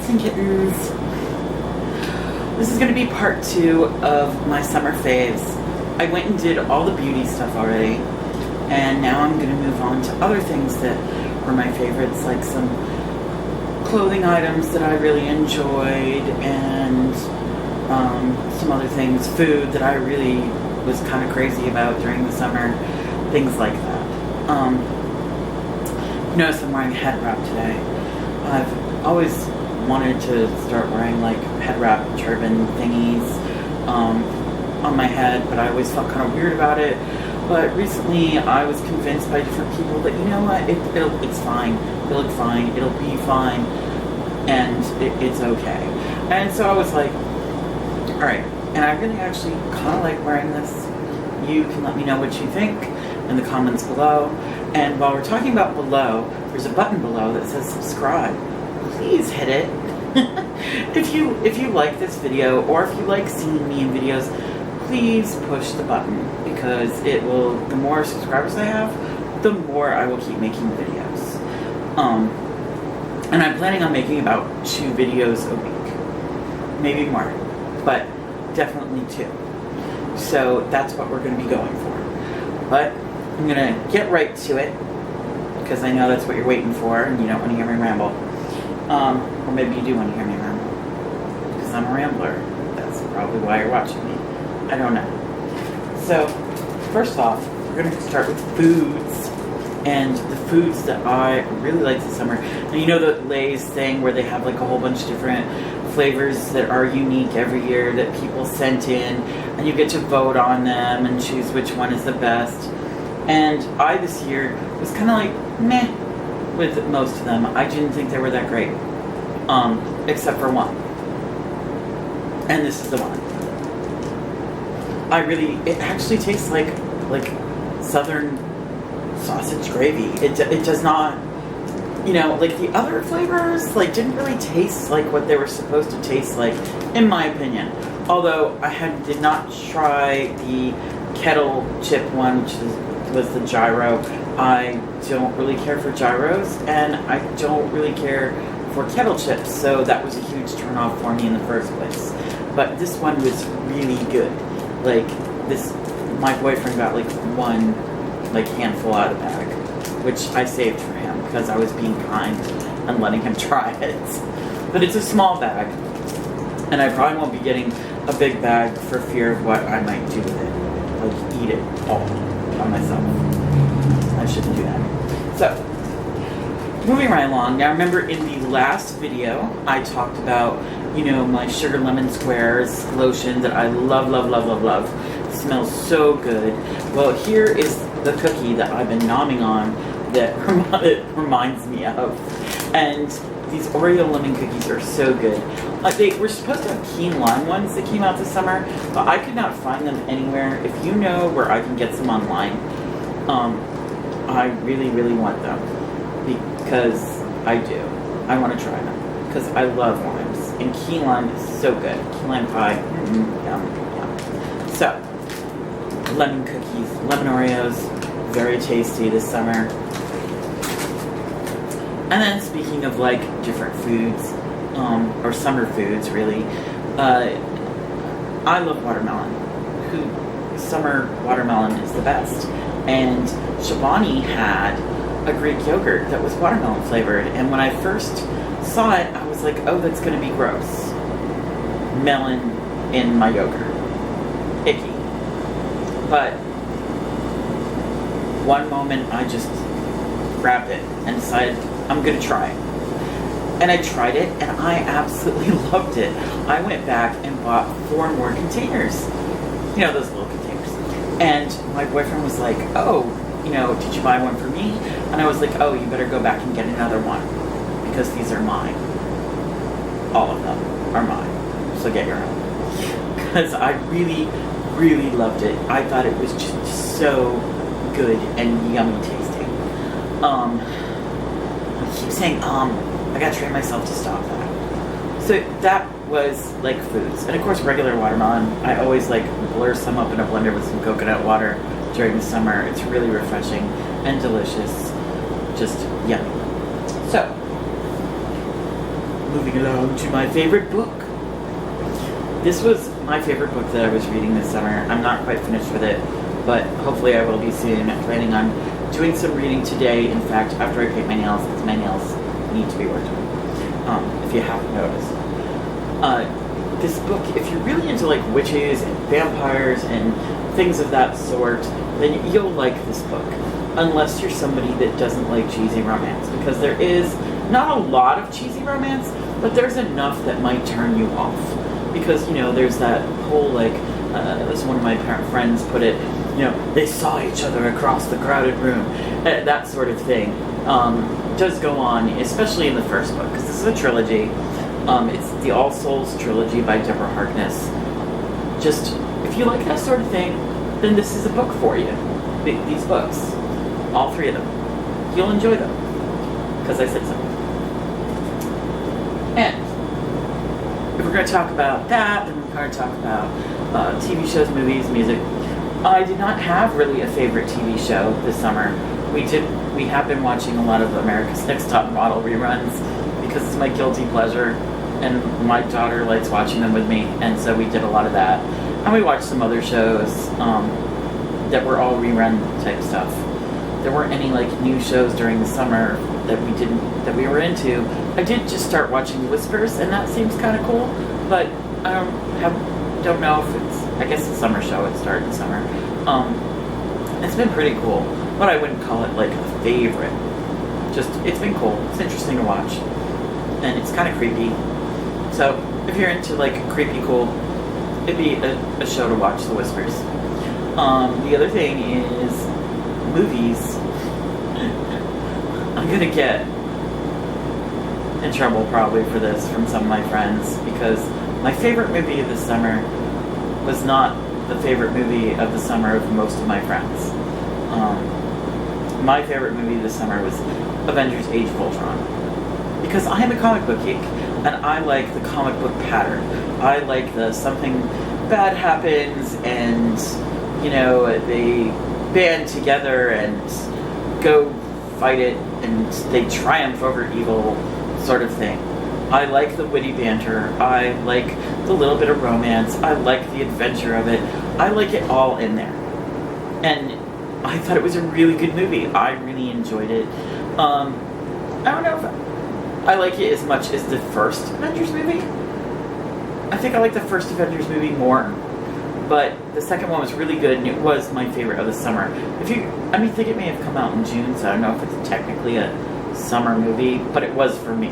cats and kittens. This is going to be part 2 of my summer faves. I went and did all the beauty stuff already, and now I'm going to move on to other things that were my favorites, like some clothing items that I really enjoyed, and some other things, food that I really was kind of crazy about during the summer, things like that. Notice I'm wearing a head wrap today. I've always wanted to start wearing like head wrap turban thingies on my head, but I always felt kind of weird about it. But recently I was convinced by different people that, you know what, it's fine, it'll look fine, it'll be fine, and it's okay. And so I was like, alright, and I really actually kind of like wearing this. You can let me know what you think in the comments below. And while we're talking about below, there's a button below that says subscribe. Please hit it. If you like this video, or if you like seeing me in videos, please push the button, because it will, the more subscribers I have, the more I will keep making videos. And I'm planning on making about 2 videos a week. Maybe more, but definitely 2. So that's what we're going to be going for. But I'm going to get right to it, because I know that's what you're waiting for, and you don't want to hear me ramble. Or maybe you do want to hear me ramble, because I'm a rambler. That's probably why you're watching me. I don't know. So, first off, we're going to start with foods, and the foods that I really like this summer. And you know the Lay's thing where they have like a whole bunch of different flavors that are unique every year that people sent in, and you get to vote on them and choose which one is the best. And I, this year, was kind of like, meh, with most of them. I didn't think they were that great. Except for one. And this is the one. It actually tastes like Southern sausage gravy. It does not, you know, like the other flavors, like, didn't really taste like what they were supposed to taste like, in my opinion. Although I did not try the kettle chip one, which was the gyro. I don't really care for gyros, and I don't really care for kettle chips, so that was a huge turn off for me in the first place. But this one was really good. Like, my boyfriend got like one handful out of the bag, which I saved for him because I was being kind and letting him try it. But it's a small bag, and I probably won't be getting a big bag for fear of what I might do with it. Like, eat it all by myself. I shouldn't do that. So, moving right along. Now, remember in the last video, I talked about, you know, my Sugar Lemon Squares lotion that I love, love, love, love, love. It smells so good. Well, here is the cookie that I've been nomming on that it reminds me of. And these Oreo lemon cookies are so good. They were supposed to have key lime ones that came out this summer, but I could not find them anywhere. If you know where I can get some online, I really, really want them, because I do. I want to try them, because I love limes, and key lime is so good. Key lime pie, yum, yum. So, lemon cookies, lemon Oreos, very tasty this summer. And then speaking of like different foods, or summer foods really, I love watermelon. Summer watermelon is the best. And Shabani had a Greek yogurt that was watermelon flavored, and when I first saw it, I was like, oh, that's gonna be gross. Melon in my yogurt. Icky. But one moment I just grabbed it and decided I'm gonna try it. And I tried it, and I absolutely loved it. I went back and bought 4 more containers. You know, those little containers. And my boyfriend was like, oh, you know, did you buy one for me? And I was like, oh, you better go back and get another one, because these are mine. All of them are mine. So get your own. Because I really, really loved it. I thought it was just so good and yummy tasting. I keep saying, I gotta train myself to stop that. So that was like foods. And of course, regular watermelon. I always like blur some up in a blender with some coconut water during the summer. It's really refreshing and delicious. Just yummy. So, moving along to my favorite book. This was my favorite book that I was reading this summer. I'm not quite finished with it, but hopefully I will be soon. I'm planning on doing some reading today. In fact, after I paint my nails, because my nails need to be worked on, if you haven't noticed. This book, if you're really into like witches and vampires and things of that sort, then you'll like this book. Unless you're somebody that doesn't like cheesy romance, because there is not a lot of cheesy romance, but there's enough that might turn you off. Because, you know, there's that whole, like, as one of my friends put it, you know, they saw each other across the crowded room. That sort of thing does go on, especially in the first book, because this is a trilogy. It's the All Souls trilogy by Deborah Harkness. Just, if you like that sort of thing, then this is a book for you. These books. All three of them. You'll enjoy them. Because I said so. And if we're going to talk about that, then we're going to talk about TV shows, movies, music. I did not have really a favorite TV show this summer. We have been watching a lot of America's Next Top Model reruns because it's my guilty pleasure, and my daughter likes watching them with me, and so we did a lot of that. And we watched some other shows that were all rerun type stuff. There weren't any like new shows during the summer that we were into. I did just start watching Whispers, and that seems kind of cool, but I don't know if it's, I guess it's a summer show. It started in summer. It's been pretty cool, but I wouldn't call it like a favorite. Just, it's been cool. It's interesting to watch, and it's kind of creepy. So if you're into like creepy cool, it'd be a show to watch, The Whispers. The other thing is movies. I'm gonna get in trouble probably for this from some of my friends, because my favorite movie of the summer was not the favorite movie of the summer of most of my friends. My favorite movie this summer was Avengers Age of Ultron, because I am a comic book geek and I like the comic book pattern. I like the something bad happens and, you know, they band together and go fight it and they triumph over evil sort of thing. I like the witty banter. I like the little bit of romance. I like the adventure of it. I like it all in there. And I thought it was a really good movie. I really enjoyed it. I don't know if I like it as much as the first Avengers movie. I think I like the first Avengers movie more. But the second one was really good, and it was my favorite of the summer. I think it may have come out in June, so I don't know if it's technically a summer movie, but it was for me.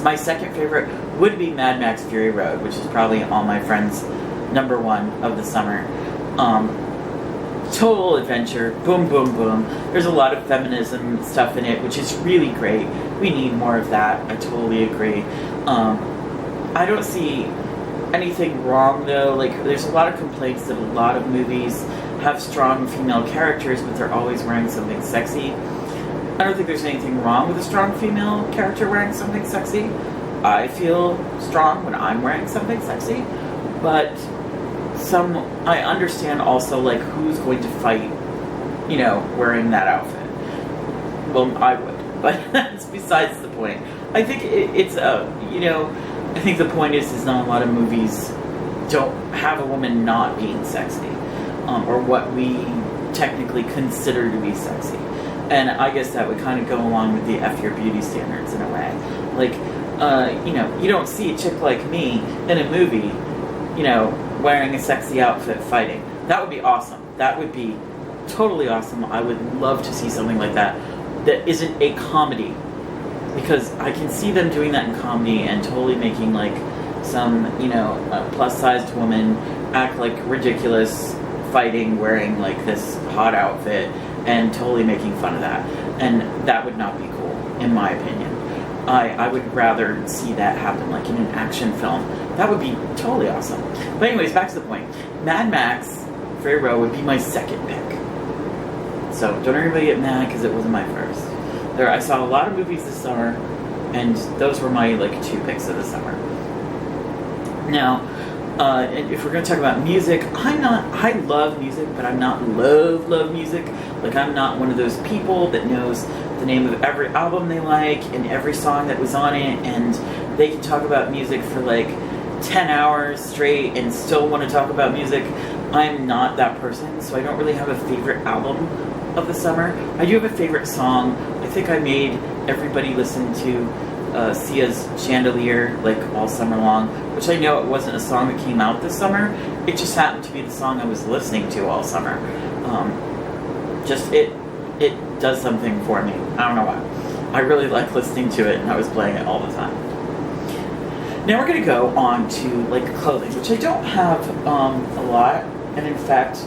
My second favorite would be Mad Max Fury Road, which is probably all my friends' number one of the summer. Total adventure, boom, boom, boom. There's a lot of feminism stuff in it, which is really great. We need more of that. I totally agree. I don't see anything wrong though. Like, there's a lot of complaints that a lot of movies have strong female characters, but they're always wearing something sexy. I don't think there's anything wrong with a strong female character wearing something sexy. I feel strong when I'm wearing something sexy, but I understand also, like, who's going to fight, you know, wearing that outfit. Well, I would, but that's besides the point. I think I think the point is not a lot of movies don't have a woman not being sexy, or what we technically consider to be sexy. And I guess that would kind of go along with the F your beauty standards in a way. Like, you don't see a chick like me in a movie, you know, wearing a sexy outfit fighting. That would be awesome. That would be totally awesome. I would love to see something like that isn't a comedy. Because I can see them doing that in comedy and totally making, like, some, you know, plus-sized woman act like ridiculous fighting wearing, like, this hot outfit and totally making fun of that. And that would not be cool, in my opinion. I would rather see that happen, like, in an action film. That would be totally awesome. But anyways, back to the point. Mad Max Fury Road would be my second pick. So don't everybody get mad because it wasn't my first. I saw a lot of movies this summer, and those were my, like, 2 picks of the summer. Now, if we're going to talk about music, I love music, but I'm not love music. Like, I'm not one of those people that knows the name of every album they like and every song that was on it, and they can talk about music for like 10 hours straight and still want to talk about music. I'm not that person, so I don't really have a favorite album of the summer. I do have a favorite song. I think I made everybody listen to Sia's Chandelier like all summer long, which I know it wasn't a song that came out this summer. It just happened to be the song I was listening to all summer. It does something for me. I don't know why. I really like listening to it, and I was playing it all the time. Now we're going to go on to like clothing, which I don't have a lot. And in fact,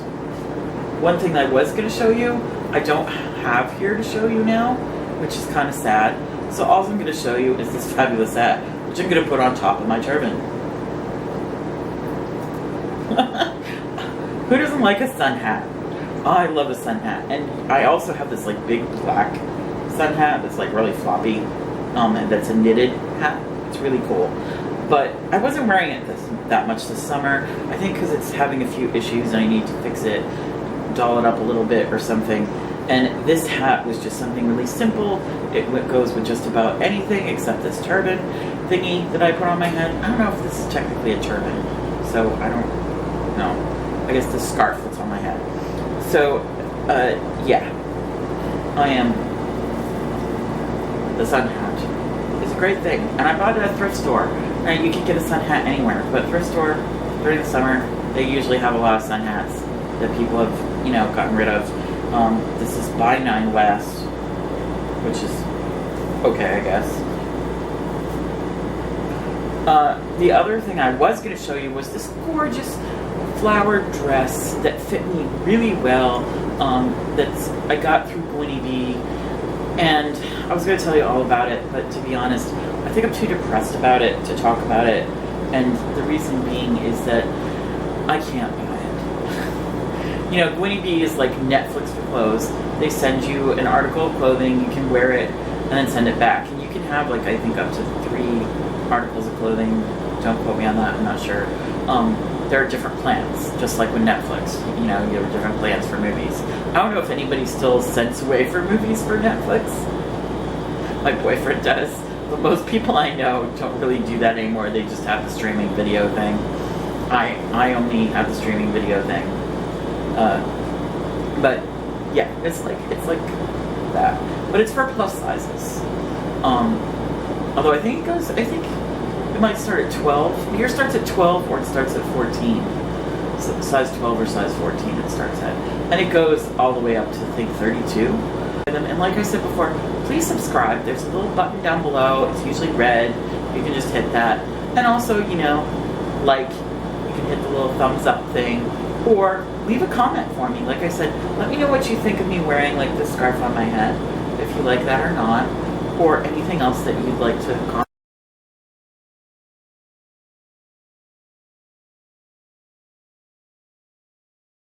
one thing that I was going to show you, I don't have here to show you now, which is kind of sad. So all I'm going to show you is this fabulous hat, which I'm going to put on top of my turban. Who doesn't like a sun hat? I love a sun hat. And I also have this like big black sun hat that's like really floppy, and that's a knitted hat. It's really cool. But I wasn't wearing it that much this summer. I think because it's having a few issues and I need to fix it, doll it up a little bit or something. And this hat was just something really simple. It goes with just about anything except this turban thingy that I put on my head. I don't know if this is technically a turban, so I don't know. I guess the scarf that's on my head. So, yeah. I am the sun hat. It's a great thing. And I bought it at a thrift store. Now, you can get a sun hat anywhere, but thrift store, during the summer, they usually have a lot of sun hats that people have, you know, gotten rid of. This is by 9 West, which is okay, I guess. The other thing I was going to show you was this gorgeous flowered dress that fit me really well, I got through Gwynnie B. And I was going to tell you all about it, but to be honest, I think I'm too depressed about it to talk about it. And the reason being is that I can't buy it. You know, Gwynnie B is like Netflix for clothes. They send you an article of clothing, you can wear it, and then send it back. And you can have like, I think up to 3 articles of clothing. Don't quote me on that, I'm not sure. There are different plans, just like with Netflix. You know, you have different plans for movies. I don't know if anybody still sends away for movies for Netflix. My boyfriend does. But most people I know don't really do that anymore. They just have the streaming video thing. I only have the streaming video thing. But yeah, it's like that. But it's for plus sizes. Although I think it might start at 12. Here starts at 12 or it starts at 14. So size 12 or size 14 it starts at. And it goes all the way up to I think 32. And like I said before, please subscribe. There's a little button down below. It's usually red. You can just hit that. And also, you know, like, you can hit the little thumbs up thing. Or leave a comment for me. Like I said, let me know what you think of me wearing like this scarf on my head. If you like that or not. Or anything else that you'd like to comment.